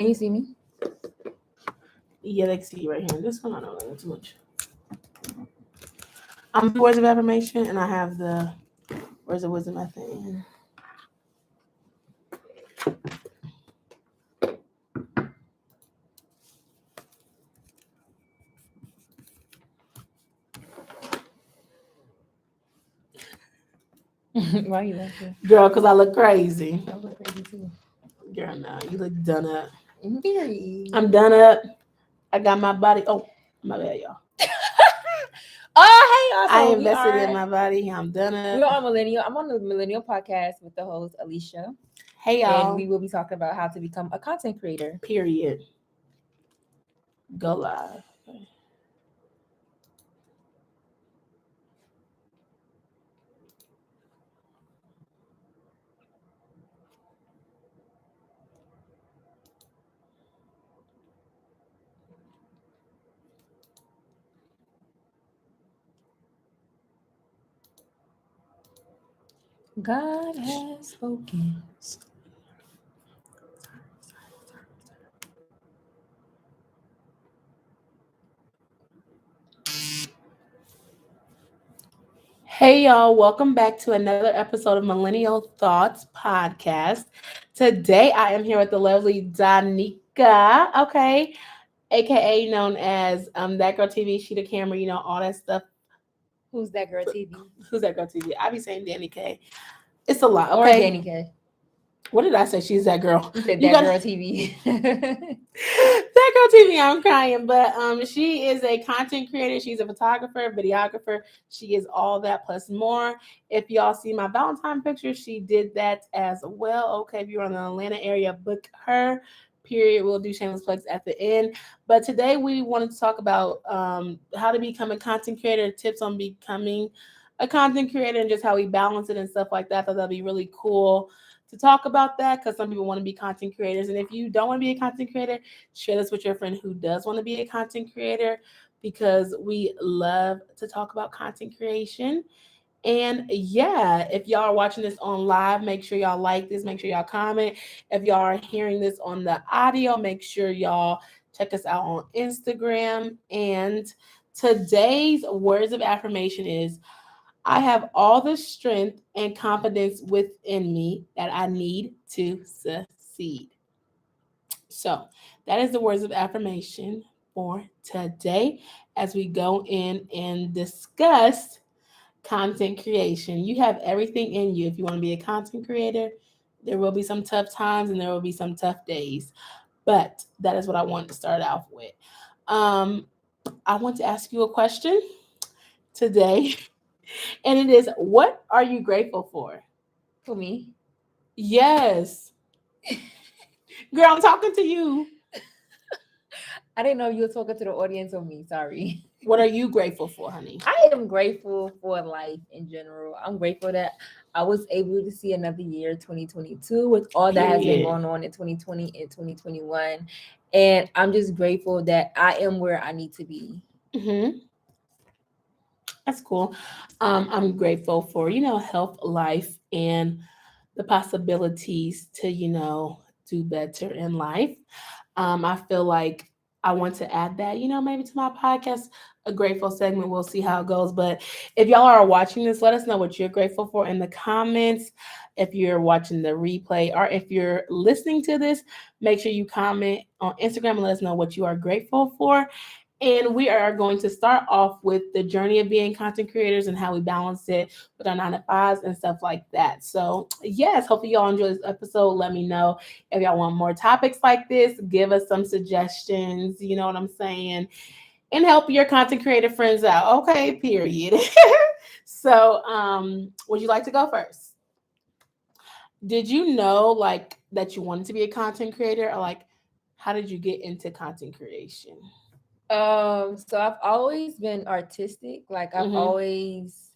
Can you see me? Yeah, they can see you right here. This one I don't know too much. I'm the words of affirmation, and I have the words of wisdom at the end. Why are you laughing? Girl, because I look crazy. I look crazy too. Girl, no, you look done up. Period. I'm done up. I got my body. Oh, my bad, y'all. Oh, hey, I y'all. So invested in my body. I'm done up. we are on Millennial. I'm on the Millennial podcast with the host Alicia, Hey, y'all. and we will be talking about how to become a content creator. Period. Go live. God has spoken. Hey, y'all. Welcome back to another episode of Millennial Thoughts Podcast. Today, I am here with the lovely Danica, okay, aka known as That Girl TV, She the Camera, you know, all that stuff. Who's that girl TV? Who's That Girl TV? I be saying Danny K. It's a lot, Or okay? Danny K. What did I say? She's that girl. You said You That gotta- Girl TV. That Girl TV, I'm crying. But she is a content creator. She's a photographer, videographer. She is all that plus more. If y'all see my Valentine picture, she did that as well. Okay, if you're in the Atlanta area, book her. Period. We'll do shameless plugs at the end. But today we wanted to talk about how to become a content creator, tips on becoming a content creator, and just how we balance it and stuff like that. I thought that'd be really cool to talk about that because some people want to be content creators. And if you don't want to be a content creator, share this with your friend who does want to be a content creator because we love to talk about content creation. And yeah, if y'all are watching this on live, make sure y'all like this, make sure y'all comment. If y'all are hearing this on the audio, make sure y'all check us out on Instagram. And today's words of affirmation is I have all the strength and confidence within me that I need to succeed. So, that is the words of affirmation for today as we go in and discuss content creation. You have everything in you. If you want to be a content creator, there will be some tough times and there will be some tough days. But that is what I want to start off with. I want to ask you a question today. And it is, what are you grateful for? For me. Yes. Girl, I'm talking to you. I didn't know you were talking to the audience or me. Sorry. What are you grateful for, honey? I am grateful for life in general. I'm grateful that I was able to see another year, 2022, with all that has been Period. going on in 2020 and 2021. And I'm just grateful that I am where I need to be. Mm-hmm. That's cool. I'm grateful for, health, life, and the possibilities to, do better in life. I feel like I want to add that, maybe to my podcast, a grateful segment. We'll see how it goes. But if y'all are watching this, let us know what you're grateful for in the comments. If you're watching the replay or if you're listening to this, make sure you comment on Instagram and let us know what you are grateful for. And we are going to start off with the journey of being content creators and how we balance it with our 9 to 5s and stuff like that. So, yes, hopefully y'all enjoy this episode. Let me know if y'all want more topics like this. Give us some suggestions. You know what I'm saying? And help your content creator friends out. Okay, period. So, would you like to go first? Did you know that you wanted to be a content creator, or how did you get into content creation? So I've always been artistic. Like I've Mhm. always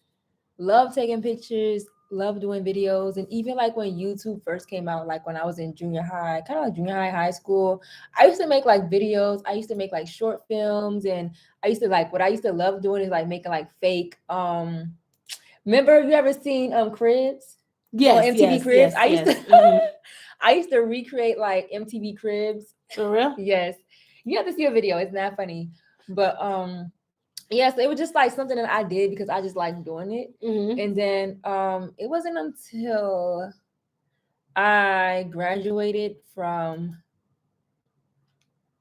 loved taking pictures, loved doing videos, and even like when YouTube first came out, like when I was in junior high, kind of like junior high school, I used to make like videos. I used to make like short films, and I used to what I used to love doing is like making like fake. Remember you ever seen Cribs? Yes, on MTV yes, Cribs. yes, I used yes. to Mhm. I used to recreate like MTV Cribs For real? Yes. You have to see a video. It's not funny. But yes, it was just like something that I did because I just like doing it. Mm-hmm. And then it wasn't until I graduated from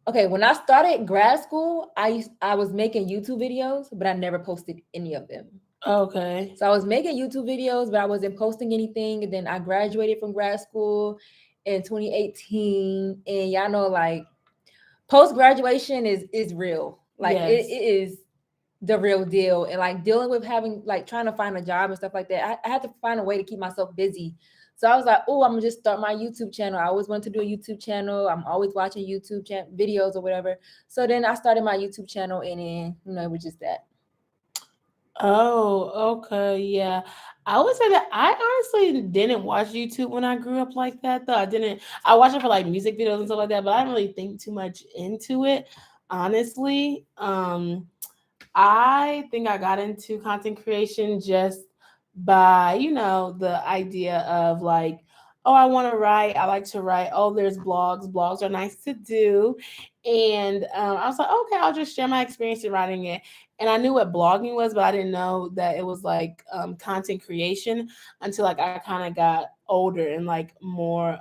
okay, when I started grad school, I was making YouTube videos, but I never posted any of them. Okay. So I was making YouTube videos, but I wasn't posting anything. And then I graduated from grad school in 2018. And y'all know, like, post graduation is real. Like, it Yes. is the real deal. And like dealing with having like trying to find a job and stuff like that, I had to find a way to keep myself busy. So I was like, oh, I'm gonna just start my YouTube channel. I always wanted to do a YouTube channel. I'm always watching YouTube videos or whatever. So then I started my YouTube channel, and then it was just that. Oh, okay, yeah. I would say that I honestly didn't watch YouTube when I grew up like that, though. I didn't. I watched it for like music videos and stuff like that, but I didn't really think too much into it, honestly. I think I got into content creation just by, the idea of like, oh, I want to write. I like to write. Oh, there's blogs. Blogs are nice to do. And I was like, okay, I'll just share my experience in writing it. And I knew what blogging was, but I didn't know that it was like content creation until like I kind of got older and like more.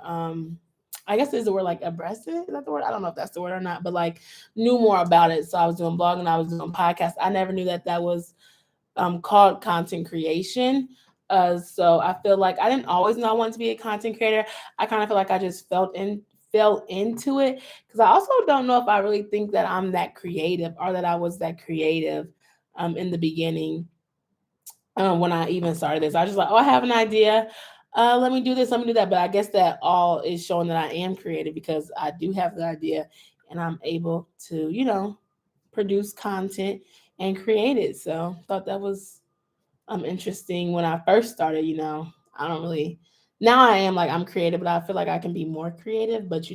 I guess is the word like aggressive? Is that the word? I don't know if that's the word or not, but like knew more about it. So I was doing blogging, I was doing podcasts. I never knew that that was called content creation. So I feel like I didn't always know I wanted to be a content creator. I kind of feel like I just fell into it because I also don't know if I really think that I'm that creative or that I was that creative in the beginning when I even started this. I was just like, oh, I have an idea. Let me do this, let me do that. But I guess that all is showing that I am creative because I do have the idea and I'm able to, produce content and create it. So thought that was interesting when I first started, I don't really now I am like I'm creative, but I feel like I can be more creative, but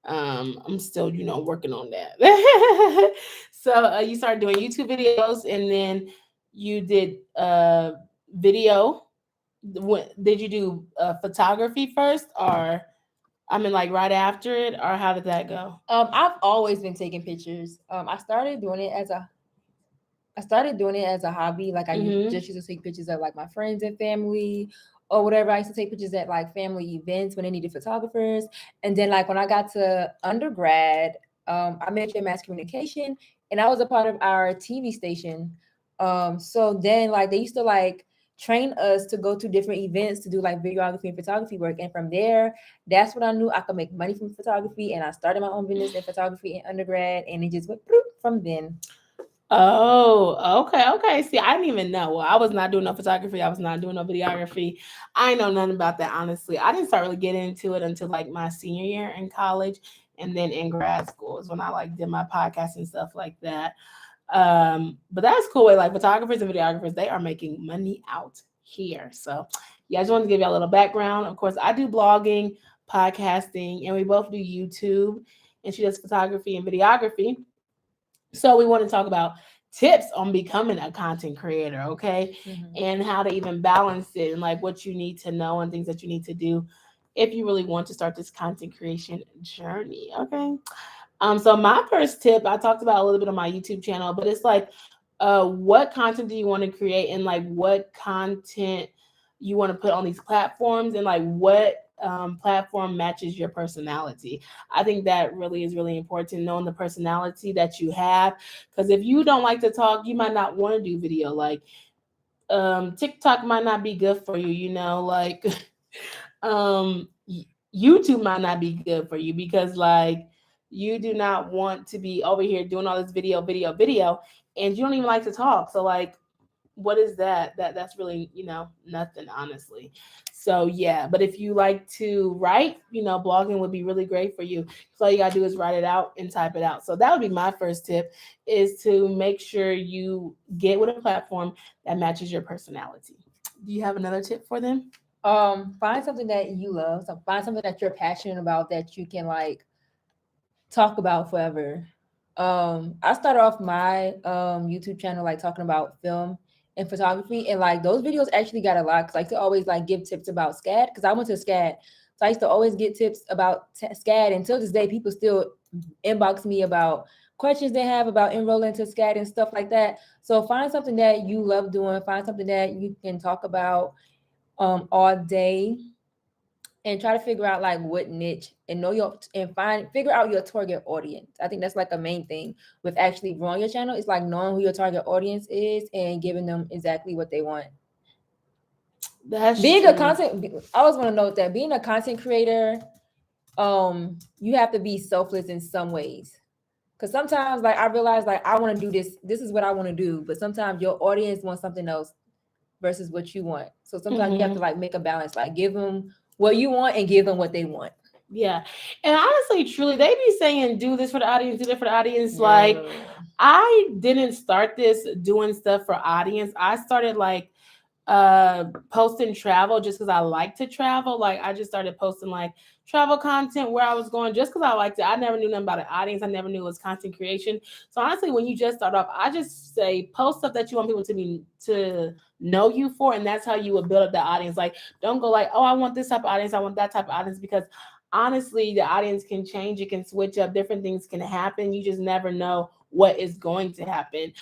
I'm still, working on that. So you started doing YouTube videos and then you did video. Did you do photography first or I mean like right after it or how did that go? I've always been taking pictures. I started doing it as a hobby. Like Mm-hmm. just used to take pictures of like my friends and family or whatever. I used to take pictures at like family events when they needed photographers. And then like when I got to undergrad, I majored in mass communication, and I was a part of our TV station. So then like they used to like train us to go to different events to do like videography and photography work. And from there, that's when I knew I could make money from photography. And I started my own business in photography in undergrad, and it just went from then. Oh, okay, okay. See, I didn't even know. Well, I was not doing no photography. I was not doing no videography. I know nothing about that, honestly. I didn't start really getting into it until like my senior year in college, and then in grad school is when I like did my podcast and stuff like that. But that's cool. Like photographers and videographers, they are making money out here. So, yeah, I just wanted to give you a little background. Of course, I do blogging, podcasting, and we both do YouTube. And she does photography and videography. So we want to talk about tips on becoming a content creator, okay? Mhm. And how to even balance it and like what you need to know and things that you need to do if you really want to start this content creation journey, okay? So my first tip I talked about a little bit on my YouTube channel, but it's like what content do you want to create and like what content you want to put on these platforms and like what platform matches your personality. I think that really is really important, knowing the personality that you have. Because if you don't like to talk, you might not want to do video. Like TikTok might not be good for you, like YouTube might not be good for you because like you do not want to be over here doing all this video, and you don't even like to talk. So like what is that? That's really, nothing honestly. So yeah, but if you like to write, blogging would be really great for you. So all you gotta do is write it out and type it out. So that would be my first tip is to make sure you get with a platform that matches your personality. Do you have another tip for them? Find something that you love. So find something that you're passionate about that you can like talk about forever. I started off my YouTube channel like talking about film and photography, and like those videos actually got a lot because I like to always like give tips about SCAD because I went to SCAD. So I used to always get tips about SCAD. Until this day, people still inbox me about questions they have about enrolling to SCAD and stuff like that. So find something that you love doing, find something that you can talk about all day, and try to figure out like what niche, and know your, and find figure out your target audience. I think that's like a main thing with actually growing your channel. It's like knowing who your target audience is and giving them exactly what they want. That's Being a true. content, I always want to note that being a content creator, you have to be selfless in some ways. Because sometimes, like, I realize, like, I want to do this. This is what I want to do. But sometimes your audience wants something else versus what you want. So sometimes you have to Hmm. like make a balance, like give them what you want and give them what they want. Yeah. And honestly, truly, they be saying do this for the audience, do that for the audience. Like, Girl. I didn't start this doing stuff for audience. I started like posting travel just because I like to travel. Like, I just started posting like travel content where I was going just because I liked it. I never knew nothing about an audience. I never knew it was content creation. So honestly, when you just start off, I just say post stuff that you want people to know you for, and that's how you would build up the audience. Like, don't go like, oh, I want this type of audience, I want that type of audience, because honestly, the audience can change, it can switch up, different things can happen. You just never know what is going to happen.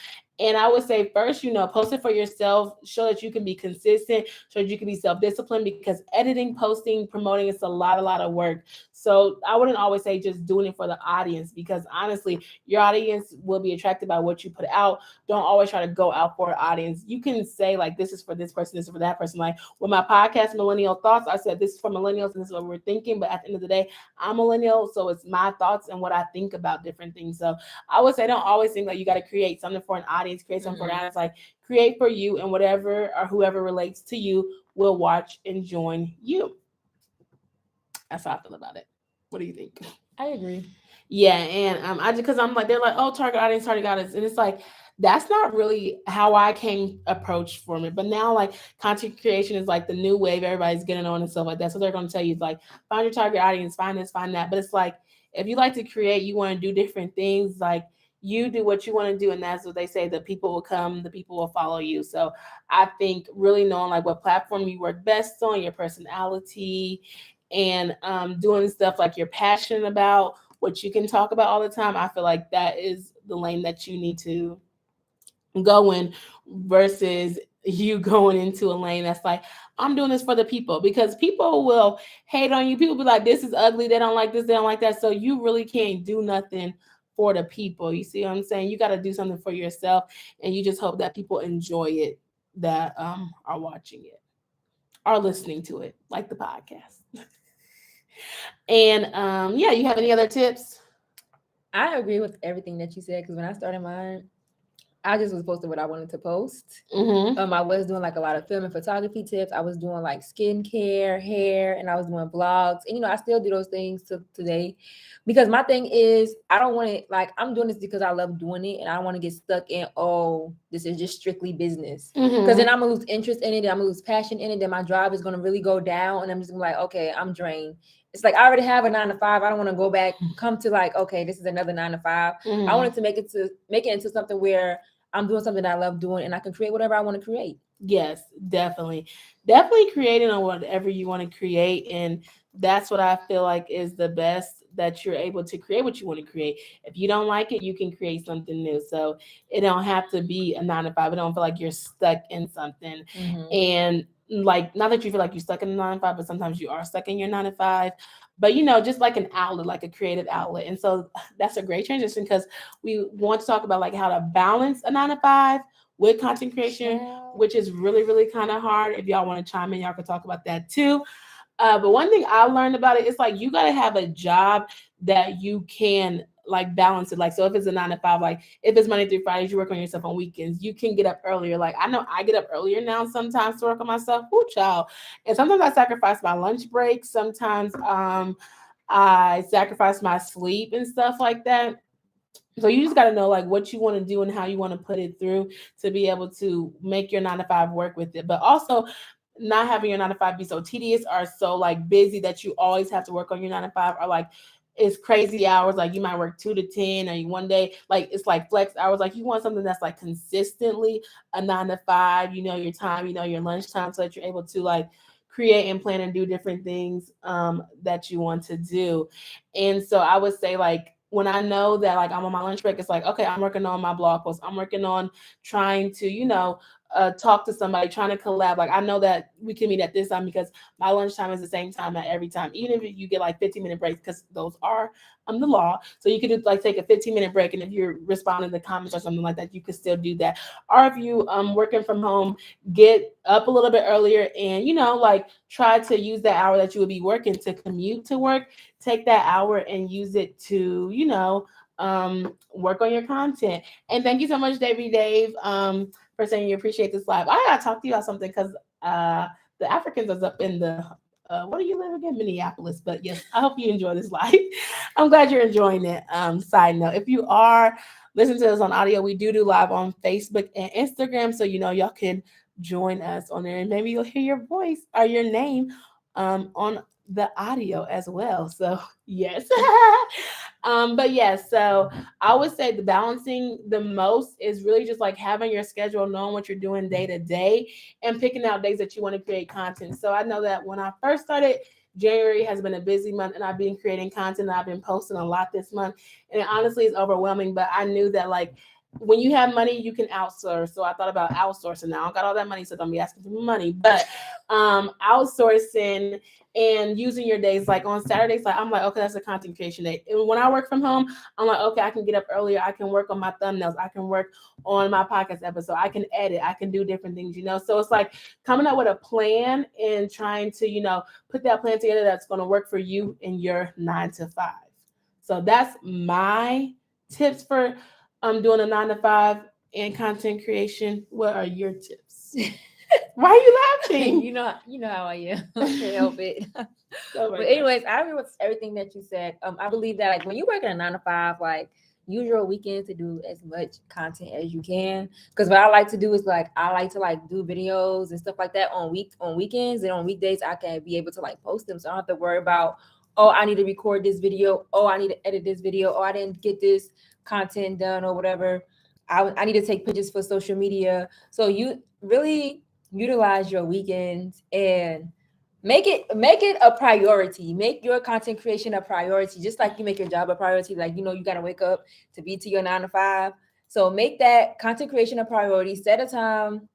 And I would say first, post it for yourself, show that you can be consistent, so that you can be self-disciplined, because editing, posting, promoting, it's a lot of work. So I wouldn't always say just doing it for the audience, because honestly, your audience will be attracted by what you put out. Don't always try to go out for an audience. You can say like, this is for this person, this is for that person. Like with my podcast, Millennial Thoughts, I said this is for millennials and this is what we're thinking. But at the end of the day, I'm millennial, so it's my thoughts and what I think about different things. So I would say don't always think like you got to create something for an audience, create something for an Mm-mm. audience. Like create for you, and whatever or whoever relates to you will watch and join you. That's how I feel about it. What do you think? I agree. Yeah, and I just because I'm like they're like, oh, target audience, and it's like that's not really how I came approach from it. But now like content creation is like the new wave, everybody's getting on and stuff like that. So they're gonna tell you like find your target audience, find this, find that. But it's like if you like to create, you want to do different things, like you do what you want to do, and that's what they say. The people will come, the people will follow you. So I think really knowing like what platform you work best on, your personality, and doing stuff like you're passionate about, what you can talk about all the time. I feel like that is the lane that you need to go in, versus you going into a lane that's like, I'm doing this for the people, because people will hate on you. People be like, this is ugly. They don't like this. They don't like that. So you really can't do nothing for the people. You see what I'm saying? You got to do something for yourself, and you just hope that people enjoy it, that are watching it, are listening to it, like the podcast. And yeah, you have any other tips? I agree with everything that you said because when I started mine, I just was posting what I wanted to post. Mm-hmm. I was doing like a lot of film and photography tips. I was doing like skincare, hair, and I was doing blogs. And I still do those things to today. Because my thing is, I don't want to like I'm doing this because I love doing it, and I don't want to get stuck in this is just strictly business. Because then Mm-hmm. I'm gonna lose interest in it, then I'm gonna lose passion in it, then my drive is gonna really go down, and I'm just gonna be like, okay, I'm drained. It's like I already have a 9 to 5. I don't want to go back, come to like, okay, this is another 9 to 5. I Mm-hmm. wanted to make it into something where I'm doing something that I love doing and I can create whatever I want to create. Yes, definitely. Definitely creating on whatever you want to create. And that's what I feel like is the best, that you're able to create what you want to create. If you don't like it, you can create something new. So it don't have to be a 9 to 5. It don't feel like you're stuck in something. Mm-hmm. And like, not that you feel like you're stuck in a 9 to 5, but sometimes you are stuck in your 9 to 5. But just like an outlet, like a creative outlet. And so that's a great transition, because we want to talk about like how to balance a 9 to 5 with content creation, Child. which is really, really kind of hard. If y'all want to chime in, y'all can talk about that too. But one thing I learned about it is like you gotta have a job that you can like balance it. Like, so if it's a 9 to 5, like if it's Monday through Fridays, you work on yourself on weekends, you can get up earlier. Like I know I get up earlier now sometimes to work on myself. Ooh, child. And sometimes I sacrifice my lunch breaks. Sometimes I sacrifice my sleep and stuff like that. So you just got to know like what you want to do and how you want to put it through to be able to make your 9 to 5 work with it. But also not having your 9 to 5 be so tedious or so like busy that you always have to work on your 9 to 5, or like it's crazy hours. Like you might work 2 to 10, or you one day like it's like flex hours. Like you want something that's like consistently a 9 to 5. You know your time, you know your lunchtime, so that you're able to like create and plan and do different things that you want to do. And so I would say, like, when I know that like I'm on my lunch break, it's like, okay, I'm working on my blog post. I'm working on trying to, talk to somebody, trying to collab. Like I know that we can meet at this time because my lunchtime is the same time at every time, even if you get like 15-minute breaks, because those are the law. So you could do, like, take a 15-minute break, and if you're responding to comments or something like that, you could still do that. Or if you working from home, get up a little bit earlier and like try to use that hour that you would be working to commute to work. Take that hour and use it to work on your content. And thank you so much, Dave, for saying you appreciate this live. I gotta talk to you about something because the Africans is up in the where do you live again? Minneapolis. But yes, I hope you enjoy this live. I'm glad you're enjoying it. Side note, if you are listening to us on audio, we do live on Facebook and Instagram, so y'all can join us on there, and maybe you'll hear your voice or your name on the audio as well. So yes. But yes, so I would say the balancing the most is really just like having your schedule, knowing what you're doing day to day, and picking out days that you want to create content. So I know that when I first started, January has been a busy month, and I've been creating content. I've been posting a lot this month, and it honestly is overwhelming. But I knew that, like, when you have money, you can outsource. So I thought about outsourcing. Now I don't got all that money, so don't be asking for money. But outsourcing and using your days, like on Saturdays, like I'm like, okay, that's a content creation day. And when I work from home, I'm like, okay, I can get up earlier. I can work on my thumbnails. I can work on my podcast episode. I can edit. I can do different things. So it's like coming up with a plan and trying to, put that plan together that's going to work for you in your 9 to 5. So that's my tips for doing a 9 to 5 and content creation. What are your tips? Why are you laughing? you know how I am. I can't help it. Oh But my anyways, I agree with everything that you said. I believe that like when you work in a 9 to 5, like use your weekends to do as much content as you can. Because what I like to do is like I like to like do videos and stuff like that on weekends, and on weekdays I can be able to like post them, so I don't have to worry about, oh, I need to record this video, oh, I need to edit this video, oh, I didn't get this content done or whatever. I need to take pictures for social media. So you really utilize your weekends and make it a priority. Make your content creation a priority, just like you make your job a priority. Like you got to wake up to be to your 9 to 5. So make that content creation a priority. Set a time,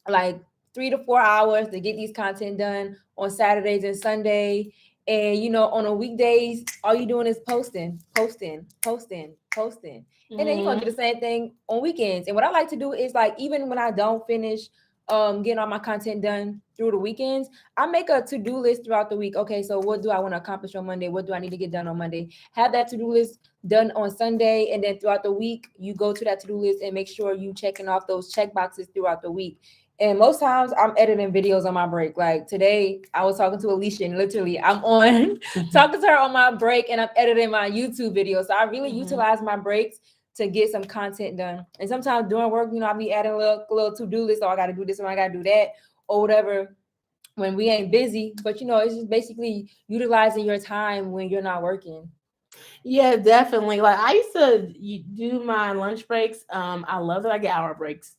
like 3 to 4 hours, to get these content done on Saturdays and Sunday. And on the weekdays, all you're doing is posting, posting, posting, posting. And then you're gonna do the same thing on weekends. And what I like to do is, like, even when I don't finish getting all my content done through the weekends, I make a to-do list throughout the week. Okay, so what do I want to accomplish on Monday? What do I need to get done on Monday? Have that to-do list done on Sunday, and then throughout the week, you go to that to-do list and make sure you checking off those check boxes throughout the week. And most times I'm editing videos on my break. Like today, I was talking to Alicia, and literally I'm on talking to her on my break, and I'm editing my YouTube video. So I really utilize my breaks to get some content done. And sometimes during work, I'll be adding a little to-do list. Oh, I got to do this, or I got to do that, or whatever, when we ain't busy. But it's just basically utilizing your time when you're not working. Yeah, definitely. Like I used to do my lunch breaks. I love that I get hour breaks.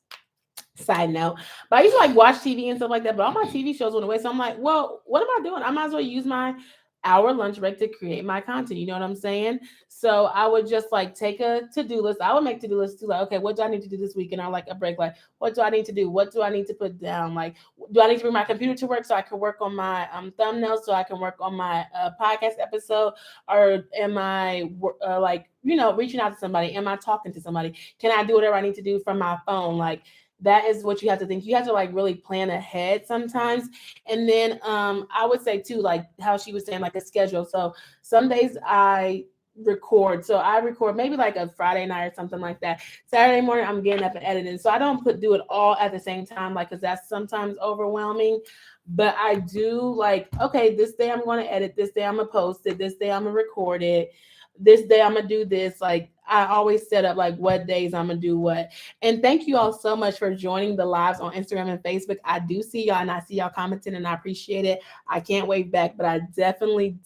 Side note, but I used to like watch TV and stuff like that. But all my TV shows went away, so I'm like, well, what am I doing? I might as well use my hour lunch break to create my content. You know what I'm saying? So I would just like take a to-do list. I would make to-do lists too. Like, okay, what do I need to do this week? And I like a break. Like, what do I need to do? What do I need to put down? Like, do I need to bring my computer to work so I can work on my thumbnails, so I can work on my podcast episode, or am I like reaching out to somebody? Am I talking to somebody? Can I do whatever I need to do from my phone? Like, that is what you have to think. You have to like really plan ahead sometimes. And then I would say too, like how she was saying, like a schedule. So some days I record. So I record maybe like a Friday night or something like that. Saturday morning I'm getting up and editing. So I don't do it all at the same time, like, because that's sometimes overwhelming. But I do like, okay, this day I'm going to edit, this day I'm going to post it, this day I'm going to record it, this day I'm gonna do this. Like I always set up like what days I'm gonna do what. And thank you all so much for joining the lives on Instagram and Facebook. I do see y'all, and I see y'all commenting, and I appreciate it. I can't wave back, but I definitely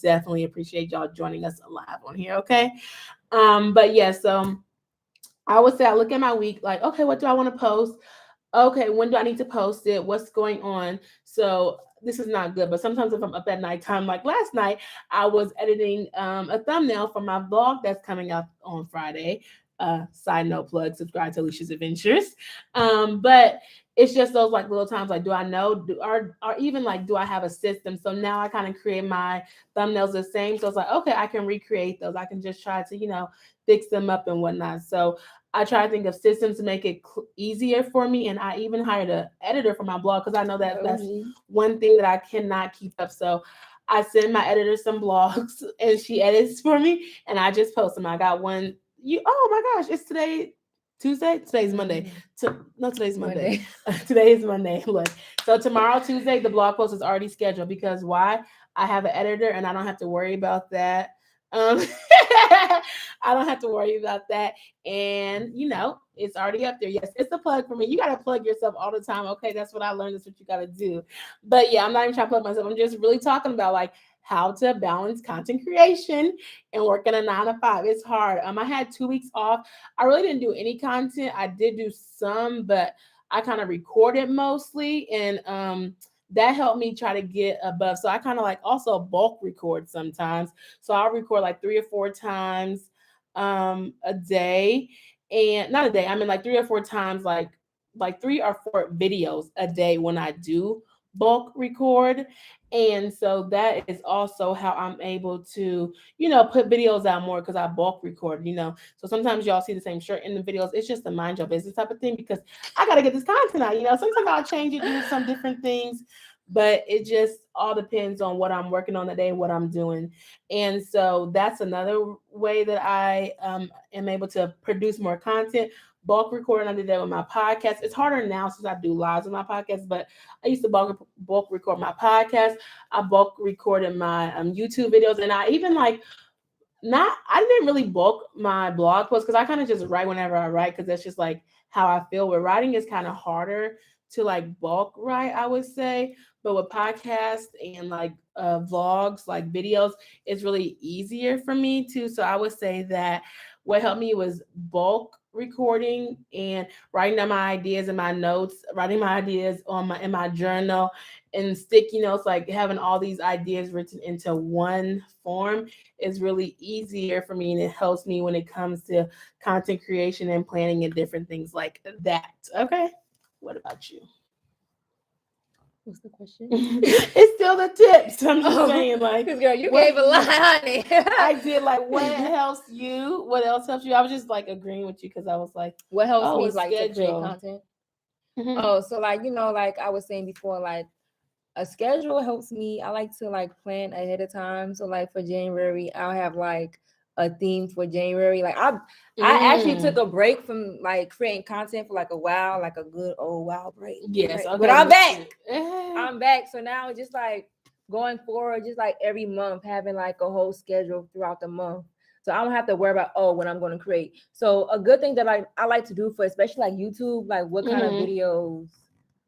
appreciate y'all joining us live on here. Okay. But yeah, so I would say I look at my week, like, okay, what do I want to post? Okay, when do I need to post it? What's going on? So this is not good, but sometimes if I'm up at nighttime, like last night, I was editing a thumbnail for my vlog that's coming up on Friday. Side note plug, subscribe to Alicia's Adventures. But it's just those like little times like do I know do or even like do I have a system? So now I kind of create my thumbnails the same. So it's like, okay, I can recreate those. I can just try to, fix them up and whatnot. So I try to think of systems to make it easier for me, and I even hired an editor for my blog because I know that that's OMG. one thing that I cannot keep up. So I send my editor some blogs, and she edits for me, and I just post them. I got one. Oh my gosh, it's today. Tuesday? Today's Monday. Mhm. No, today's Monday. Monday. Today is Monday. Look. So tomorrow, Tuesday, the blog post is already scheduled because why? I have an editor and I don't have to worry about that. Um, I don't have to worry about that. And, it's already up there. Yes, it's a plug for me. You got to plug yourself all the time. Okay, that's what I learned. That's what you got to do. But yeah, I'm not even trying to plug myself. I'm just really talking about like how to balance content creation and working a 9 to 5. It's hard. I had 2 weeks off. I really didn't do any content. I did do some, but I kind of recorded mostly. And that helped me try to get above. So I kind of like also bulk record sometimes. So I'll record like 3 or 4 times a day, and not a day. I mean like 3 or 4 times, like 3 or 4 videos a day when I do bulk record. And so that is also how I'm able to, put videos out more because I bulk record. So sometimes y'all see the same shirt in the videos. It's just a mind your business type of thing because I gotta get this content out. Sometimes I'll change it, do some different things, but it just all depends on what I'm working on that day, what I'm doing. And so that's another way that I am able to produce more content. Bulk recording, I did that with my podcast. It's harder now since I do lives with my podcast, but I used to bulk record my podcast. I bulk recorded my YouTube videos, and I even like not I didn't really bulk my blog posts because I kind of just write whenever I write because that's just like how I feel. With writing is kind of harder to like bulk write, I would say. But with podcasts and like vlogs, like videos, it's really easier for me too. So I would say that what helped me was bulk recording and writing down my ideas in my notes, writing my ideas on my in my journal and sticky notes, like having all these ideas written into one form is really easier for me, and it helps me when it comes to content creation and planning and different things like that. Okay. What about you? What's the question? It's still the tips. I'm just Oh, saying, like, because girl, you what gave a lot, honey. I did, like, what helps you? What else helps you? I was just like agreeing with you because I was like, What helps oh, me a is like to create schedule. content. Mhm. Oh, so like like I was saying before, like a schedule helps me. I like to like plan ahead of time. So like for January, I'll have like a theme for January. Like I actually took Mm. a break from like creating content for like a while, like a good old while break. Yes. Right? But Okay. I'm Me back. too. I'm back. So now it's just like going forward, just like every month having like a whole schedule throughout the month. So I don't have to worry about when I'm going to create. So a good thing that I like to do for especially like YouTube, like what kind of Mhm. videos,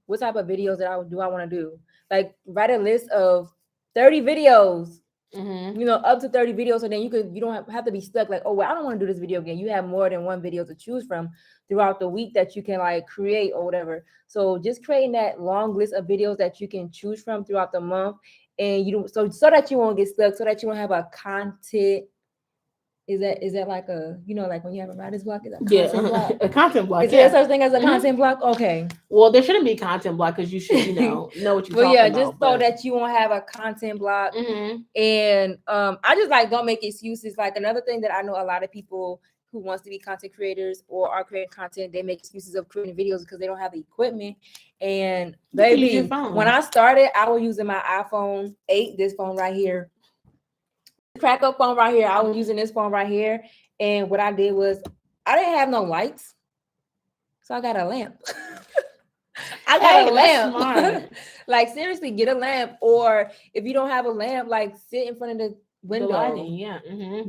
what type of videos that I want to do. Like write a list of 30 videos, Mhm. up to 30 videos. So then you don't have to be stuck like, oh well, I don't want to do this video again. You have more than one video to choose from throughout the week that you can like create or whatever. So just creating that long list of videos that you can choose from throughout the month, and you don't so that you won't get stuck, so that you won't have a content. Is that like a like when you have a writer's block, is a content Yeah. block? A content block. Is there Yeah. such thing as a Mhm. content block? Okay. Well, there shouldn't be content block because you should, know what you're Well, yeah, talking just about. so But that you won't have a content block. mhm. And I just like don't make excuses. Like another thing that I know a lot of people who wants to be content creators or are creating content, they make excuses of creating videos because they don't have the equipment. And You can use your baby, when phone. I started, I was using my iPhone 8, this phone right here, crack up phone right here. I was using this phone right here, and what I did was I didn't have no lights, so I got a lamp. I got Hey, a that's lamp. smart. Like seriously, get a lamp, or if you don't have a lamp, like sit in front of the The window. lighting, yeah.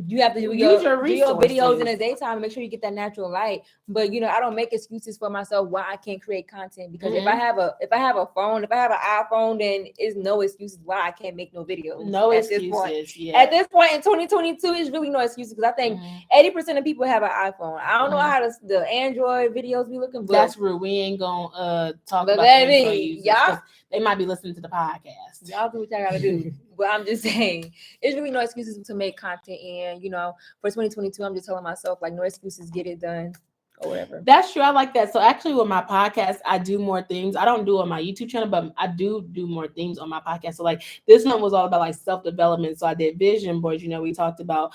You have to do Use your your videos in resources. the daytime and make sure you get that natural light. But I don't make excuses for myself why I can't create content, because if I have a phone, if I have an iPhone, then it's no excuses why I can't make no videos No at this point. excuses. Yeah. At this point in 2022, it's really no excuses, because I think 80% of people have an iPhone. I don't know how the Android videos be looking, but that's rude. We ain't gonna talk but about the Android baby, users because they might be listening to the podcast. y'all do what y'all gotta do. But I'm just saying, it's really no excuses to make content. And for 2022, I'm just telling myself, like, no excuses, get it done or whatever. That's true. I like that. So actually, with my podcast, I do more things. I don't do it on my YouTube channel, but I do more things on my podcast. So like this one was all about like self-development. So I did vision boards. We talked about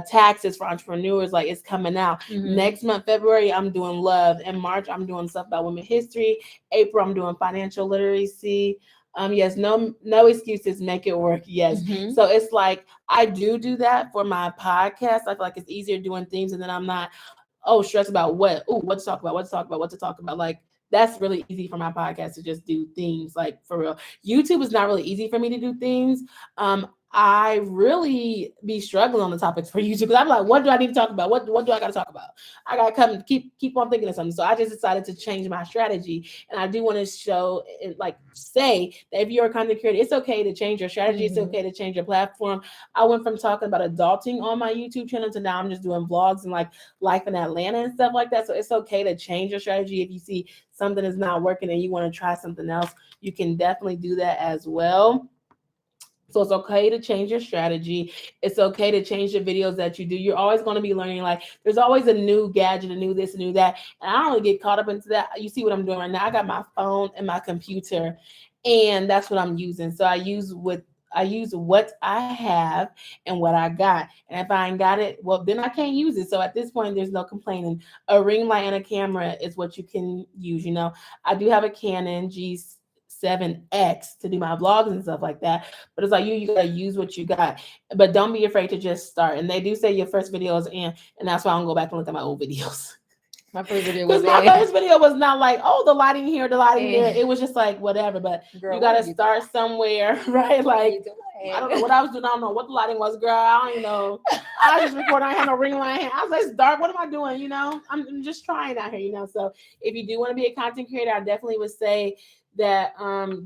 taxes for entrepreneurs. Like it's coming out next month, February. I'm doing love. In March, I'm doing stuff about women history. April, I'm doing financial literacy. Yes, no excuses, make it work. Yes. So it's like I do that for my podcast. I feel like it's easier doing things, and then I'm not stressed about what to talk about, what to talk about. Like that's really easy for my podcast to just do things, like for real. YouTube is not really easy for me to do things. I really be struggling on the topics for YouTube because I'm like, what do I need to talk about? What do I got to talk about? I got to come keep on thinking of something. So I just decided to change my strategy, and I do want to show like say that if you're a content creator, it's okay to change your strategy. It's okay to change your platform. I went from talking about adulting on my YouTube channel to now I'm just doing vlogs and like life in Atlanta and stuff like that. So it's okay to change your strategy. If you see something is not working and you want to try something else, you can definitely do that as well. So it's okay to change your strategy. It's okay to change the videos that you do. You're always going to be learning. Like there's always a new gadget, a new this, a new that. And I don't really get caught up into that. You see what I'm doing right now? I got my phone and my computer, and that's what I'm using. So I use what I have and what I got. And if I ain't got it, well, then I can't use it. So at this point, there's no complaining. A ring light and a camera is what you can use. I do have a Canon G7X to do my vlogs and stuff like that. But it's like you gotta use what you got. But don't be afraid to just start. And they do say your first video is in, and that's why I don't go back and look at my old videos. My first video was first video was not like, oh, the lighting here, the lighting there. It was just like whatever. But girl, you gotta start somewhere, right? Like I don't know what I was doing. I don't know what the lighting was, girl. I don't even know. I was just recording. I had no ring light. I was like, it's dark. What am I doing? I'm just trying out here. So if you do want to be a content creator, I definitely would say that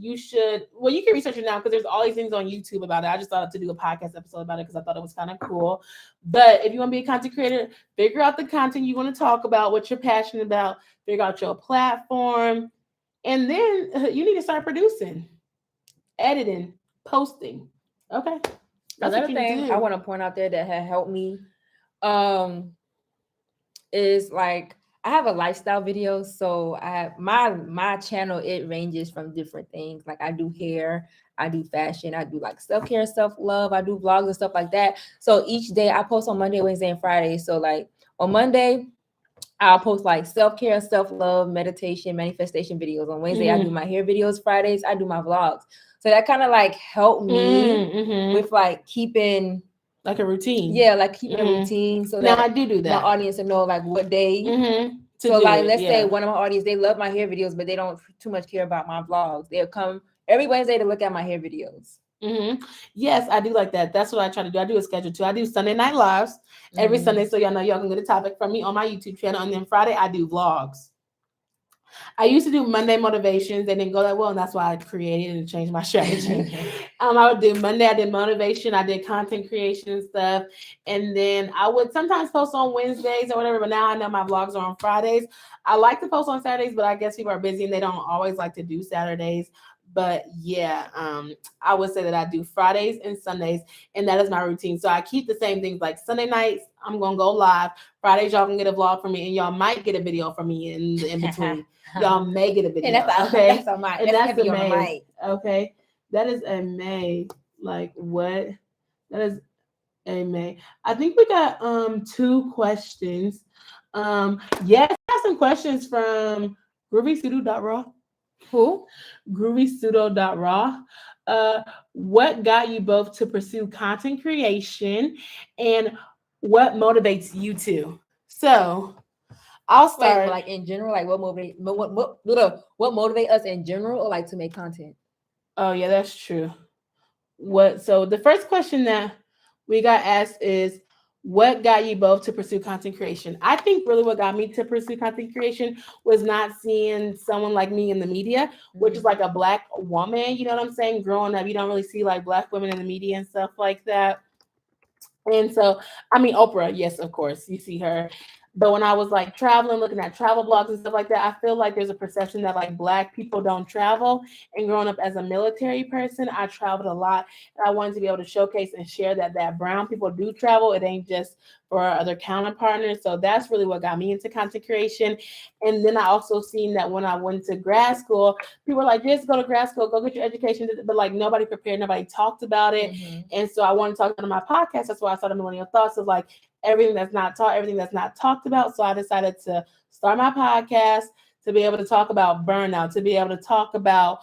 you should, well, you can research it now because there's all these things on YouTube about it. I just thought to do a podcast episode about it because I thought it was kind of cool. But if you want to be a content creator, figure out the content you want to talk about, what you're passionate about, figure out your platform, and then you need to start producing, editing, posting. Okay. That's another thing I want to point out there that had helped me is like I have a lifestyle video. So I have my channel, it ranges from different things. Like I do hair, I do fashion, I do like self-care, self-love, I do vlogs and stuff like that. So each day I post on Monday, Wednesday, and Friday. So like on Monday, I'll post like self-care, self-love, meditation, manifestation videos. On Wednesday, I do my hair videos. Fridays, I do my vlogs. So that kind of like helped me with like keeping like a routine. Yeah, like keeping a routine. So now I do that. My audience to know like what day. So like let's say one of my audience, they love my hair videos, but they don't too much care about my vlogs. They'll come every Wednesday to look at my hair videos. Yes, I do like that. That's what I try to do. I do a schedule too. I do Sunday night lives every Sunday, so y'all know y'all can get a topic from me on my YouTube channel. And then Friday I do vlogs. I used to do Monday motivations. They didn't go that well, and that's why I created and changed my strategy. I would do Monday. I did motivation. I did content creation and stuff, and then I would sometimes post on Wednesdays or whatever. But now I know my vlogs are on Fridays. I like to post on Saturdays, but I guess people are busy and they don't always like to do Saturdays. But yeah, I would say that I do Fridays and Sundays, and that is my routine. So I keep the same things. Like Sunday nights, I'm gonna go live. Fridays, y'all can get a vlog from me, and y'all might get a video from me in between. Y'all may get a video. And that's okay. That's a mic. And that's a May. Okay, that is a May. Like what? That is a May. I think we got 2 questions. Yes, I have some questions from GroovyPseudo.raw. Who? GroovyPseudo.raw. What got you both to pursue content creation, and what motivates you to? So I'll start. Wait, like in general, like what motivate us in general, or like to make content? Oh yeah, that's true. So the first question that we got asked is, what got you both to pursue content creation? I think really what got me to pursue content creation was not seeing someone like me in the media, which is like a black woman. You know what I'm saying? Growing up, you don't really see like black women in the media and stuff like that. And so, I mean, Oprah, yes, of course, you see her. But when I was like traveling, looking at travel blogs and stuff like that, I feel like there's a perception that like black people don't travel. And growing up as a military person, I traveled a lot. And I wanted to be able to showcase and share that brown people do travel. It ain't just for our other counterpartners. So that's really what got me into content creation. And then I also seen that when I went to grad school, people were like, just go to grad school, go get your education. But like nobody prepared, nobody talked about it. And so I wanted to talk about it on my podcast. That's why I started Millennial Thoughts of like everything that's not taught, everything that's not talked about. So I decided to start my podcast to be able to talk about burnout, to be able to talk about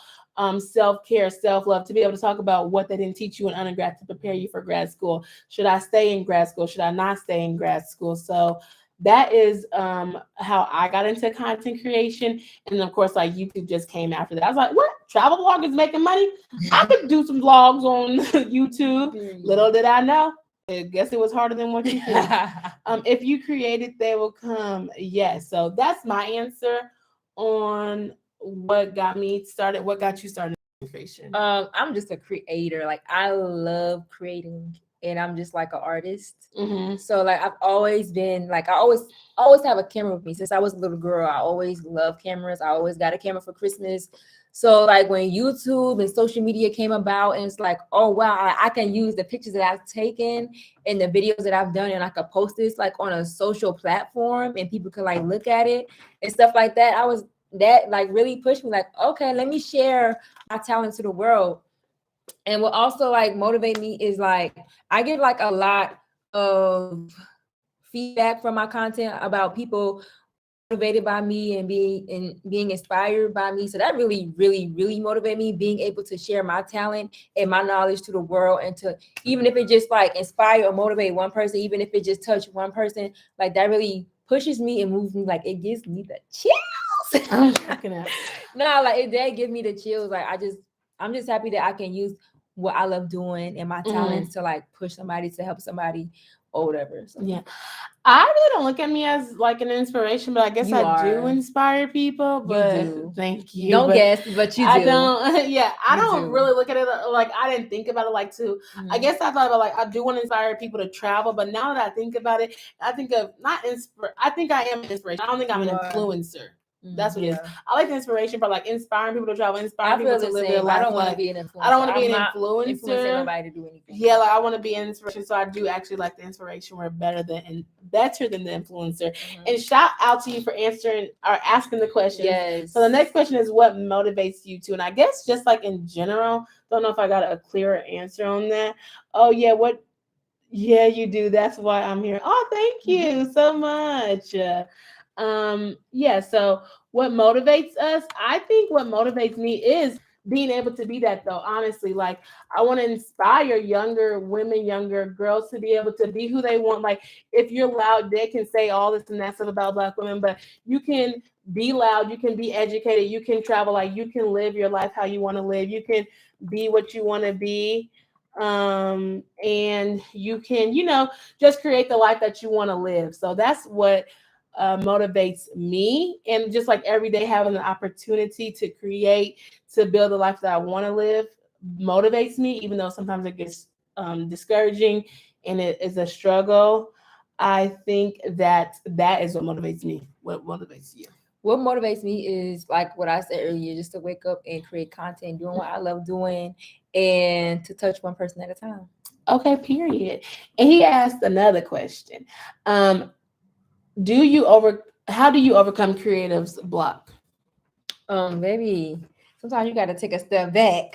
self-care, self-love, to be able to talk about what they didn't teach you in undergrad to prepare you for grad school. Should I stay in grad school? Should I not stay in grad school? So that is how I got into content creation. And of course, like YouTube just came after that. I was like, what? Travel vloggers making money? I could do some vlogs on YouTube. Little did I know. I guess it was harder than what you think. If you create it, they will come. Yes. So that's my answer on what got me started. What got you started in creation? I'm just a creator. Like I love creating, and I'm just like an artist. So like I've always been like I always have a camera with me since I was a little girl. I always loved cameras. I always got a camera for Christmas. So like when YouTube and social media came about, and it's like, oh wow, I can use the pictures that I've taken and the videos that I've done, and I could post this like on a social platform, and people could like look at it and stuff like that. That like really pushed me like, okay, let me share my talent to the world. And what also like motivate me is like I get like a lot of feedback from my content about people motivated by me and being inspired by me. So that really motivate me, being able to share my talent and my knowledge to the world, and to even if it just like inspire or motivate one person, even if it just touch one person, like that really pushes me and moves me. Like it gives me the chills. No, like it did give me the chills. Like I'm just happy that I can use what I love doing and my talents to like push somebody, to help somebody or whatever. So. Yeah. I really don't look at me as like an inspiration, but I guess do inspire people. But you do. Thank you. Don't guess, but you do. I don't. Yeah, I don't do. really look at it like I didn't think about it like to. I guess I thought about like I do want to inspire people to travel, but now that I think about it, I think of not inspire. I think I am an inspiration. I don't think I'm an influencer. That's what it is. I like the inspiration for like inspiring people to travel, inspiring people to live their life. I don't want to be an influencer. I don't want to be an influencer. Influencing nobody to do anything. Yeah, like I want to be an inspiration. So I do actually like the inspiration. We're better than the influencer. And shout out to you for answering or asking the question. Yes. So the next question is, what motivates you to? And I guess just like in general, don't know if I got a clearer answer on that. Oh yeah, what? Yeah, you do. That's why I'm here. Oh, thank you so much. Yeah, so what motivates us? I think what motivates me is being able to be that, though. Honestly, like I want to inspire younger women, younger girls to be able to be who they want. Like if you're loud, they can say all this and that stuff about Black women, but you can be loud, you can be educated, you can travel, like you can live your life how you want to live, you can be what you want to be, and you can, just create the life that you want to live. So that's what motivates me. And just like every day having the opportunity to create, to build the life that I want to live motivates me, even though sometimes it gets discouraging and it is a struggle. I think that is what motivates me. What motivates you? What motivates me is like what I said earlier, just to wake up and create content, doing what I love doing, and to touch one person at a time. Okay, period. And he asked another question. How do you overcome creative's block? Maybe sometimes you got to take a step back.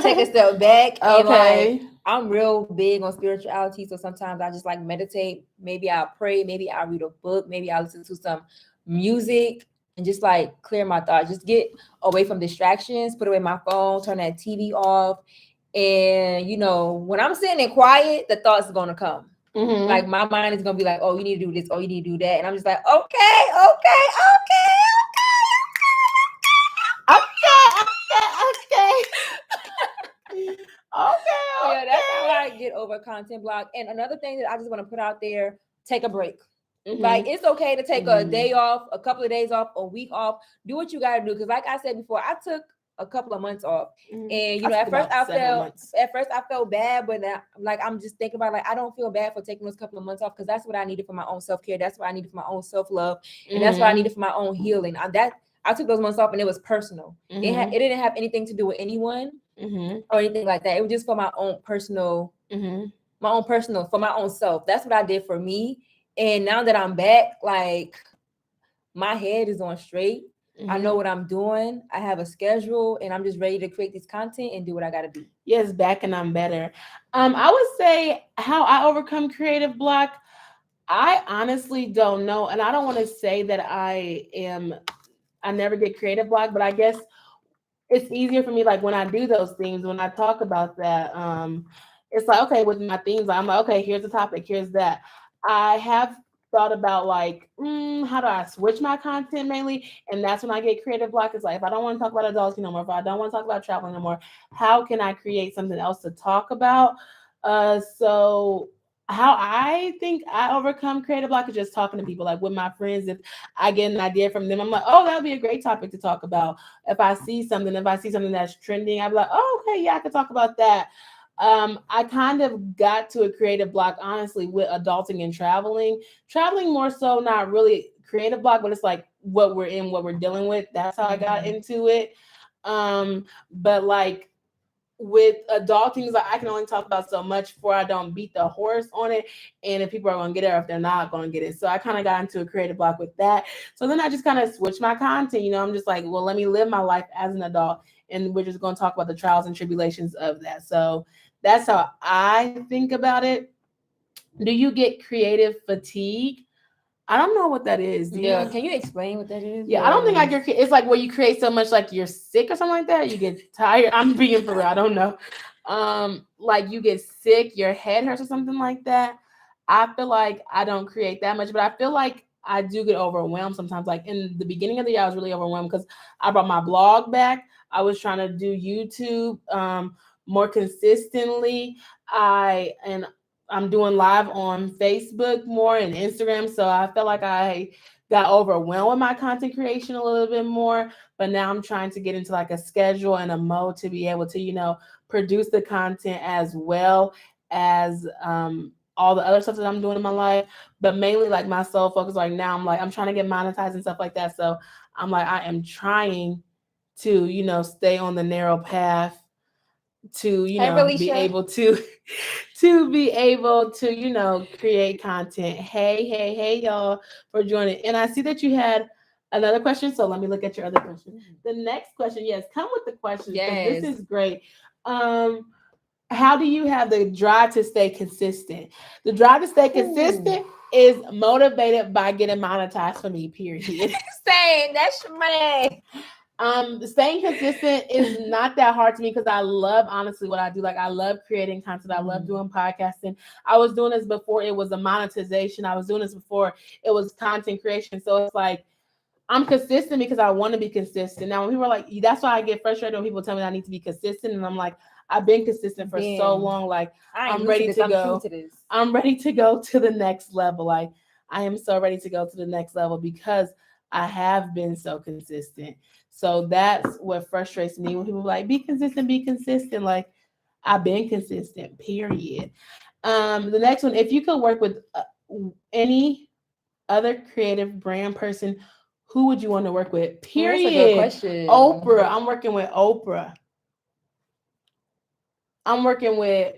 Take a step back. And like, I'm real big on spirituality, so sometimes I just like meditate. Maybe I'll pray. Maybe I'll read a book. Maybe I'll listen to some music and just like clear my thoughts. Just get away from distractions. Put away my phone. Turn that TV off. And when I'm sitting there quiet, the thoughts are gonna come. Like my mind is gonna be like, oh, you need to do this, oh, you need to do that. And I'm just like, okay. Yeah, that's how I get over content block. And another thing that I just want to put out there, take a break. Like, Mhm. it's okay to take a Mhm. day off, a couple of days off, a week off. Do what you gotta do. Because like I said before, I took a couple of months off. And I took at first about I 7 months. felt bad, but now, like, I'm just thinking about, like, I don't feel bad for taking those couple of months off, because that's what I needed for my own self-care. That's what I needed for my own self-love. And that's what I Mhm. needed for my own healing. I took those months off, and it was personal. Mhm. It didn't have anything to do with anyone Mhm. or anything like that. It was just for my own personal, Mhm. for my own self. That's what I did for me. And now that I'm back, like, my head is on straight. I know Mhm. what I'm doing. I have a schedule, and I'm just ready to create this content and do what I got to do. Yes, back and I'm better. I would say how I overcome creative block. I honestly don't know, and I don't want to say that I never get creative block, but I guess it's easier for me, like when I do those things, when I talk about that. It's like, okay, with my themes, I'm like, okay, here's the topic, here's that. I have thought about like, how do I switch my content mainly? And that's when I get creative block. It's like, if I don't want to talk about adulting no more, if I don't want to talk about traveling no more, how can I create something else to talk about? So how I think I overcome creative block is just talking to people, like with my friends. If I get an idea from them, I'm like, oh, that would be a great topic to talk about. If I see something that's trending, I'm like, oh, okay, yeah, I could talk about that. I kind of got to a creative block, honestly, with adulting and traveling. Traveling more so, not really creative block, but it's like what we're in, what we're dealing with. That's how I got Mhm. into it. But like with adulting, like I can only talk about so much before I don't beat the horse on it. And if people are going to get it or if they're not going to get it. So I kind of got into a creative block with that. So then I just kind of switched my content. I'm just like, well, let me live my life as an adult. And we're just going to talk about the trials and tribulations of that. So that's how I think about it. Do you get creative fatigue? I don't know what that is. Do you Yeah, know? can you explain what that is? Yeah, I don't think I Because get. It's like where you create so much, like you're sick or something like that. You get tired. I'm being for real. I don't know. Like you get sick, your head hurts or something like that. I feel like I don't create that much, but I feel like I do get overwhelmed sometimes. Like in the beginning of the year, I was really overwhelmed because I brought my blog back. I was trying to do YouTube more consistently. I'm doing live on Facebook more and Instagram, so I felt like I got overwhelmed with my content creation a little bit more, but now I'm trying to get into like a schedule and a mode to be able to, produce the content as well as all the other stuff that I'm doing in my life. But mainly like my sole focus right now, I'm trying to get monetized and stuff like that. So I'm like, I am trying to, stay on the narrow path to hey, be Felicia. able to to be able to create content. Hey y'all for joining, and I see that you had another question, so let me look at your other question. The next question, yes, come with the questions because this Yes. is great. um how do you have the drive to stay consistent? The drive to stay Ooh. consistent is motivated by getting monetized for me, period. Saying that's money. Staying consistent is not that hard to me because I love honestly what I do. Like I love creating content. I love Mhm. doing podcasting. I was doing this before it was a monetization. I was doing this before it was content creation. So it's like I'm consistent because I want to be consistent. Now when people are like, that's why I get frustrated when people tell me I need to be consistent, and I'm like, I've been consistent for so Then long. Like I ain't I'm new to ready this. to I'm true go. to this. I'm ready to go to the next level. Like I am so ready to go to the next level because I have been so consistent. So that's what frustrates me when people are like, be consistent, be consistent. Like I've been consistent, period. The next one, if you could work with any other creative brand person, who would you want to work with? Oh, that's a good Period. question. Oprah. I'm working with Oprah. I'm working with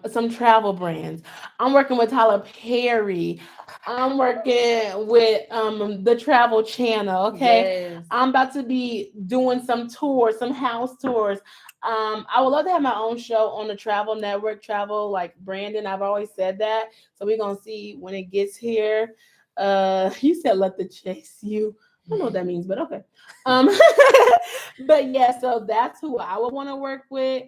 some travel brands. I'm working with Tyler Perry. I'm working with the Travel Channel. Okay, Yes. I'm about to be doing some tours, some house tours. I would love to have my own show on the Travel Network, Travel like Brandon. I've always said that, so we're gonna see when it gets here. You said let the chase you. I don't know what that means, but okay. Um, but yeah, so that's who I would want to work with,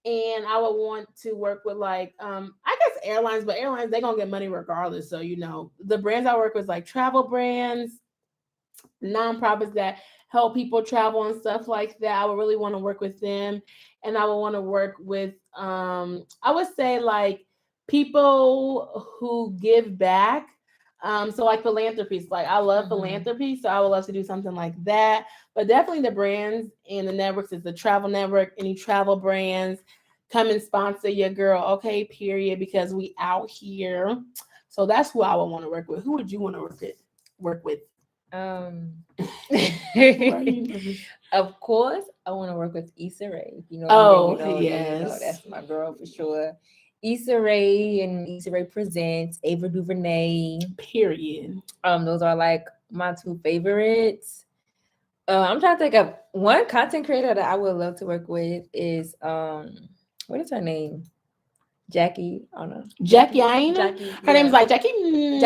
and I would want to work with like I guess airlines, but airlines they're gonna get money regardless. So the brands I work with like travel brands, nonprofits that help people travel and stuff like that. I would really want to work with them, and I would want to work with I would say like people who give back. So like philanthropy, like I love philanthropy, so I would love to do something like that. But definitely the brands and the networks is the travel network. Any travel brands, come and sponsor your girl, okay? Period. Because we out here. So that's who I would want to work with. Who would you want to work with? Work with? Um, Why are you nervous? of course, I want to work with Issa Rae. If you know me, then Oh you know, then you know yes. that's my girl for sure. Issa Rae and Issa Rae Presents, Ava DuVernay. Period. Those are like my two favorites. I'm trying to think of one content creator that I would love to work with is what is her name? Jackie. I don't know. Jackie Aina. Jackie. Her name's Yeah. like Jackie. I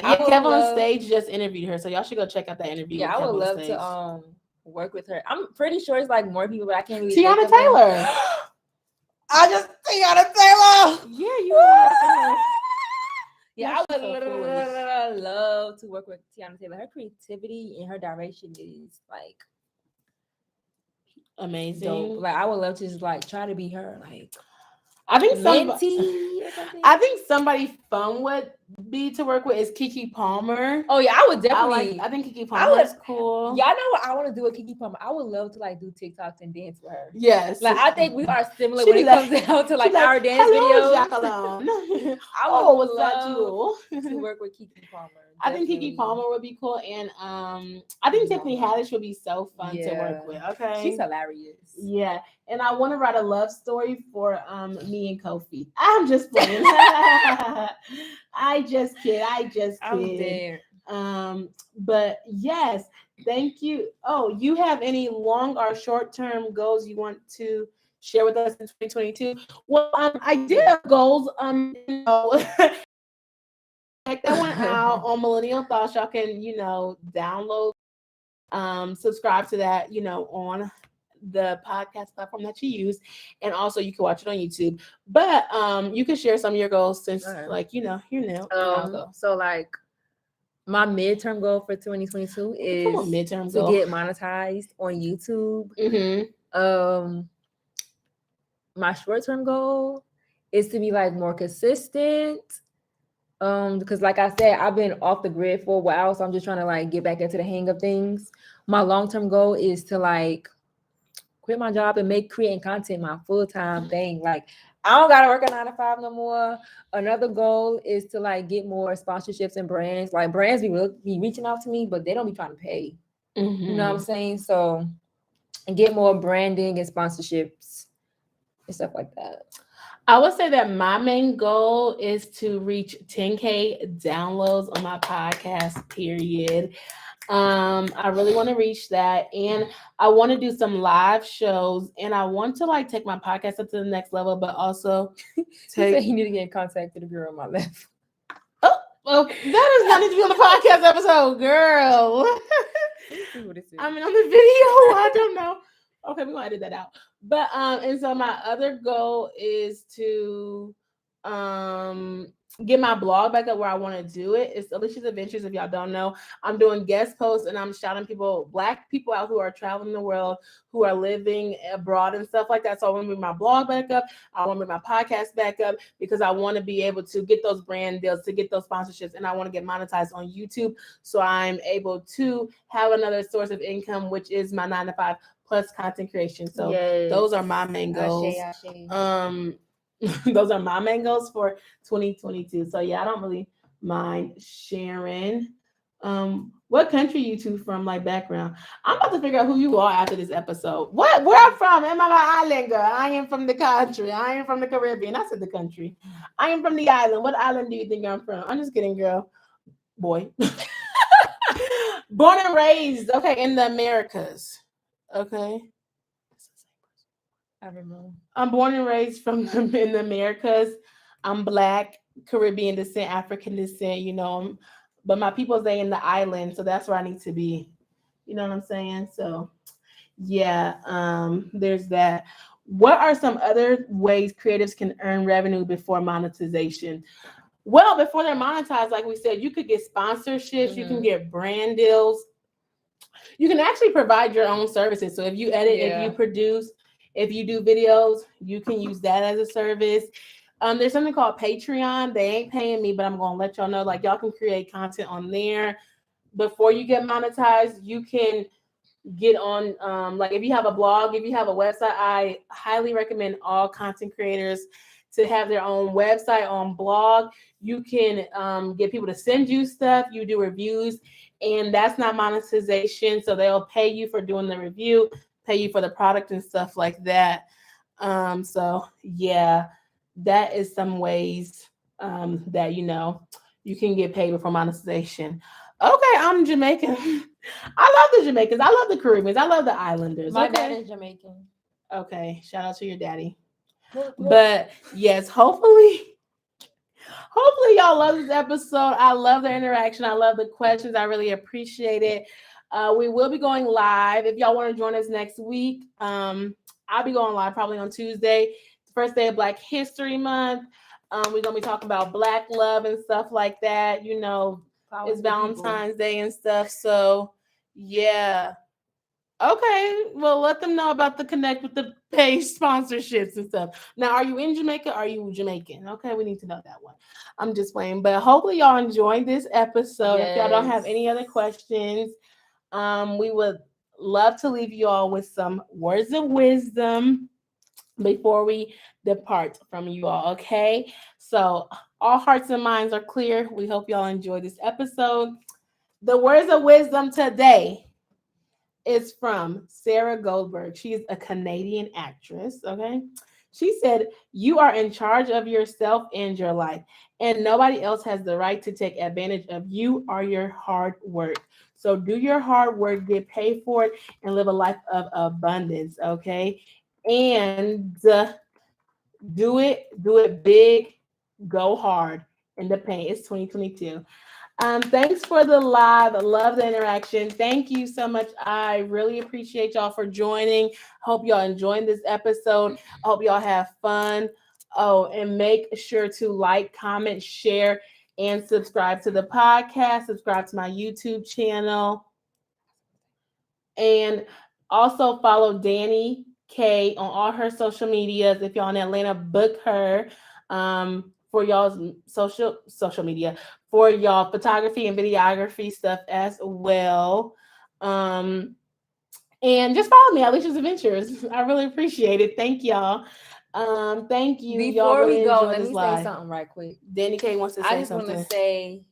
Yeah, would Kevin on love. Stage just interviewed her, so y'all should go check out that interview Yeah, with I would Kevin on love Stage. to work with her. I'm pretty sure it's like more people, but I can't really think Tiana of them. Taylor. I just Tiana Taylor. Yeah, you want to work with her. Yeah, Yeah, I she's would so foolish. love to work with Tiana Taylor. Her creativity and her direction is like dope. Amazing. Like I would love to just like try to be her, like I think mentee or something. I think somebody fun would be to work with is Kiki Palmer. Oh yeah, I would definitely. I think Kiki Palmer is cool. Y'all know what I want to do with Kiki Palmer? I would love to like do TikToks and dance with her. Yes. Like I think we are similar She when it like- comes down to like like, our dance "Hello, videos. Jacqueline." I would Oh, was that love you? to work with Kiki Palmer. I think Kiki definitely. Palmer would be cool, and I think Tiffany Haddish would be so fun to work with. Okay, She's hilarious. Yeah, and I want to write a love story for me and Kofi. I'm just playing. I just kid. I'm there. But yes, thank you. Oh, you have any long or short term goals you want to share with us in 2022? Well, I did have goals. You know, check that one out on Millennial Thoughts. Y'all can, download, subscribe to that, on the podcast platform that you use, and also you can watch it on YouTube. But you can share some of your goals since, like, you're new. So like my midterm goal for 2022 is midterm to goal. get monetized on YouTube. My short-term goal is to be like more consistent. Because like I said, I've been off the grid for a while, so I'm just trying to like get back into the hang of things. My long-term goal is to like quit my job and make creating content my full-time thing. Like I don't gotta work a 9 to 5 no more. Another goal is to like get more sponsorships and brands. Like brands be reaching out to me, but they don't be trying to pay. You know what I'm saying? So and get more branding and sponsorships and stuff like that. I would say that my main goal is to reach 10K downloads on my podcast, period. I really want to reach that, and I want to do some live shows, and I want to like take my podcast up to the next level, but also take. You need to get in contact with the girl on my left. Well, that is not need to be on the podcast episode, girl. See what it is. I mean, on the video, I don't know. Okay, we're gonna edit that out. But and so my other goal is to get my blog back up where I want to do it. It's Alicia's Adventures. If y'all don't know, I'm doing guest posts and I'm shouting Black people out who are traveling the world, who are living abroad and stuff like that. So I want to bring my blog back up. I want to bring my podcast back up because I want to be able to get those brand deals, to get those sponsorships, and I want to get monetized on YouTube so I'm able to have another source of income, which is my 9 to 5 plus content creation. So those are my main goals. Those are my main goals for 2022. So yeah, I don't really mind sharing. What country you two from, like background? I'm about to figure out who you are after this episode. Where I'm from? Am I an island girl? I am from the country. I am from the Caribbean. I said the country. I am from the island. What island do you think I'm from? I'm just kidding, girl. Boy. Born and raised, okay, in the Americas. Okay. I don't know. I'm born and raised in the Americas. I'm Black, Caribbean descent, African descent, but my people stay in the island, so that's where I need to be. You know what I'm saying? So yeah, there's that. What are some other ways creatives can earn revenue before monetization? Well, before they're monetized, like we said, you could get sponsorships, you can get brand deals. You can actually provide your own services. So if you edit, if you produce, If you do videos, you can use that as a service. There's something called Patreon. They ain't paying me, but I'm gonna let y'all know. Like y'all can create content on there before you get monetized. You can get on like if you have a blog, if you have a website, I highly recommend all content creators to have their own website on blog. You can get people to send you stuff, you do reviews, and that's not monetization, so they'll pay you for doing the review, pay you for the product and stuff like that. So yeah, that is some ways that you can get paid before monetization. Okay, I'm Jamaican. I love the Jamaicans. I love the Caribbeans. I love the Islanders. My dad Okay. is Jamaican. Okay. Shout out to your daddy. Look, look. But yes, hopefully y'all love this episode. I love the interaction. I love the questions. I really appreciate it. We will be going live. If y'all want to join us next week, I'll be going live probably on Tuesday, the first day of Black History Month. We're gonna be talking about Black love and stuff like that. It's Valentine's Day and stuff. So yeah. Okay. Well, let them know about the Connect with the Page sponsorships and stuff. Now, are you in Jamaica? Are you Jamaican? Okay, we need to know that one. I'm just playing. But hopefully y'all enjoyed this episode. If y'all don't have any other questions, we would love to leave you all with some words of wisdom before we depart from you all. Okay. So all hearts and minds are clear. We hope y'all enjoyed this episode. The words of wisdom today is from Sarah Goldberg. She is a Canadian actress. Okay. She said, "You are in charge of yourself and your life, and nobody else has the right to take advantage of you or your hard work. So do your hard work, get paid for it, and live a life of abundance." Okay. And do it big, go hard in the paint. It's 2022. Thanks for the live. I love the interaction. Thank you so much. I really appreciate y'all for joining. Hope y'all enjoying this episode. Hope y'all have fun. Oh, and make sure to like, comment, share, and subscribe to the podcast. Subscribe to my YouTube channel. And also follow Danny K on all her social medias. If y'all in Atlanta, book her for y'all's social media, for y'all photography and videography stuff as well. And just follow me, Alicia's Adventures. I really appreciate it. Thank y'all. Thank you. Y'all Before really we go, enjoyed let this me live. say something right quick. Danny K wants to I say just want something. to say,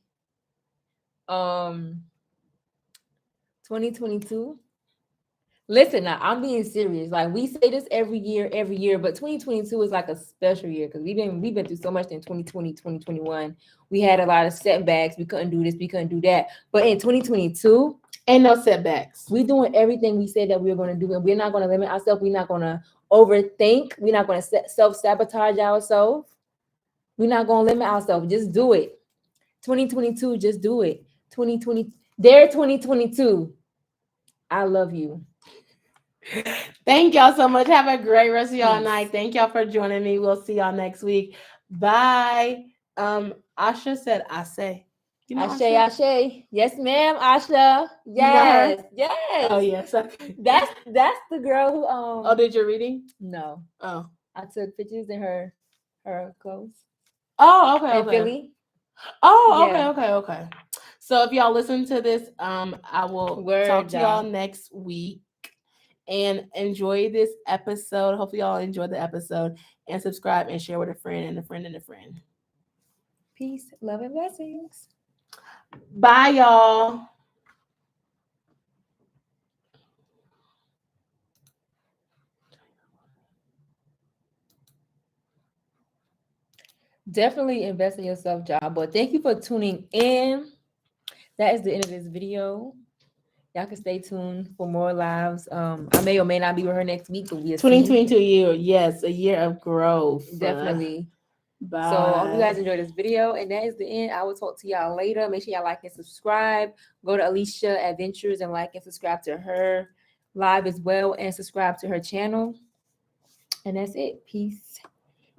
2022. Listen, now I'm being serious. Like we say this every year, but 2022 is like a special year because we've been through so much in 2020, 2021. We had a lot of setbacks. We couldn't do this, we couldn't do that. But in 2022, ain't no setbacks. We're doing everything we said that we were going to do, and we're not going to limit ourselves. We're not going to overthink. We're not going to self-sabotage ourselves. We're not going to limit ourselves. Just do it. 2022, just do it. 2020, 2022. I love you. Thank y'all so much. Have a great rest of y'all night. Thank y'all for joining me. We'll see y'all next week. Bye. Asha said, "I say." You know Ashe. Yes, ma'am, Asha. Yes, you know her? Yes. Oh yes. Okay. That's the girl who Oh, did you reading? No. Oh. I took pictures in her clothes. Oh, okay. In Philly. Oh, yeah. Okay. So if y'all listen to this, I will talk to y'all next week. And enjoy this episode. Hopefully y'all enjoyed the episode. And subscribe and share with a friend and a friend and a friend. Peace, love, and blessings. Bye, y'all. Definitely invest in yourself, y'all. But thank you for tuning in. That is the end of this video. Y'all can stay tuned for more lives. I may or may not be with her next week, but we'll 2022 year, yes, a year of growth. Definitely. Bye. So I hope you guys enjoyed this video, and that is the end. I will talk to y'all later. Make sure y'all like and subscribe. Go to Alicia Adventures and like and subscribe to her live as well, and subscribe to her channel. And that's it. Peace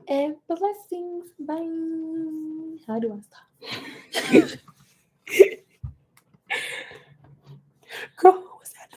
and blessings. Bye. How do I stop? Girl.